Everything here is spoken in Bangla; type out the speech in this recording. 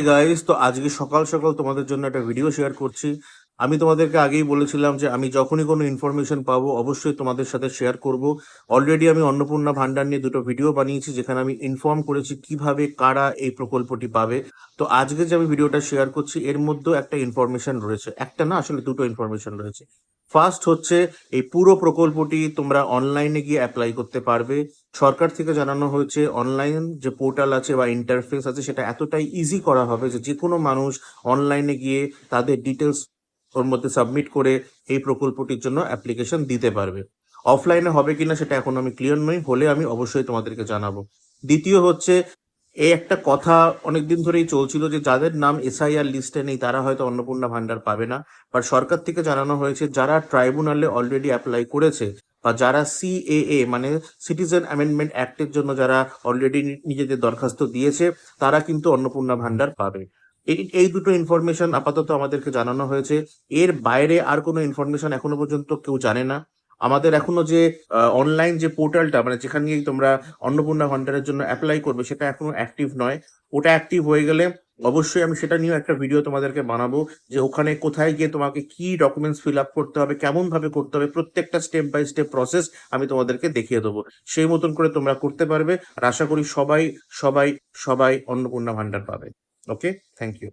গাইস, তো আজকে সকাল সকাল তোমাদের জন্য একটা ভিডিও শেয়ার করছি। আমি তোমাদেরকে আগেই বলেছিলাম যে আমি যখনই কোনো ইনফরমেশন পাবো অবশ্যই তোমাদের সাথে শেয়ার করব। অলরেডি আমি অন্নপূর্ণা ভান্ডার নিয়ে দুটো ভিডিও বানিয়েছি, যেখানে আমি ইনফর্ম করেছি কিভাবে কারা এই প্রকল্পটি পাবে। তো আজকে যে আমি ভিডিওটা শেয়ার করছি এর মধ্যেও একটা ইনফরমেশন রয়েছে, একটা না আসলে দুটো ইনফরমেশন রয়েছে। ফার্স্ট হচ্ছে, এই পুরো প্রকল্পটি তোমরা অনলাইনে গিয়ে অ্যাপ্লাই করতে পারবে। সরকার থেকে জানানো হয়েছে অনলাইন যে পোর্টাল আছে বা ইন্টারফেস আছে সেটা এতটাই ইজি করা হবে যে যে কোনো মানুষ অনলাইনে গিয়ে তাদের ডিটেলস ওর মধ্যে সাবমিট করে এই প্রকল্পটির জন্য অ্যাপ্লিকেশন দিতে পারবে। অফলাইনে হবে কিনা সেটা এখন আমি ক্লিয়ার নই, হলে আমি অবশ্যই তোমাদেরকে জানাবো। দ্বিতীয় হচ্ছে, এই একটা কথা অনেকদিন ধরেই চলছিল যে যাদের নাম এসআইআর লিস্টে নেই তারা হয়তো অন্নপূর্ণা ভান্ডার পাবে না। বাট সরকার থেকে জানানো হয়েছে যারা ট্রাইব্যুনালে অলরেডি অ্যাপ্লাই করেছে বা যারা সিএএ মানে সিটিজেন অ্যামেন্ডমেন্ট অ্যাক্টের জন্য যারা অলরেডি নিজেদের দরখাস্ত দিয়েছে তারা কিন্তু অন্নপূর্ণা ভান্ডার পাবে। এই এই দুটো ইনফরমেশন আপাতত আমাদেরকে জানানো হয়েছে। এর বাইরে আর কোনো ইনফরমেশন এখনো পর্যন্ত কেউ জানে না। আমাদের এখনো যে অনলাইন যে পোর্টালটা মানে যেখানে গিয়ে তোমরা অন্নপূর্ণা ভান্ডারের জন্য অ্যাপ্লাই করবে সেটা এখনো অ্যাক্টিভ নয়। ওটা অ্যাক্টিভ হয়ে গেলে অবশ্যই আমি সেটা নিয়েও একটা ভিডিও তোমাদেরকে বানাবো, যে ওখানে কোথায় গিয়ে তোমাকে কি ডকুমেন্টস ফিল আপ করতে হবে, কেমন ভাবে করতে হবে, প্রত্যেকটা স্টেপ বাই স্টেপ প্রসেস আমি তোমাদেরকে দেখিয়ে দেবো। সেই মতন করে তোমরা করতে পারবে, আর আশা করি সবাই সবাই সবাই অন্নপূর্ণা ভান্ডার পাবে। ওকে, থ্যাংক ইউ।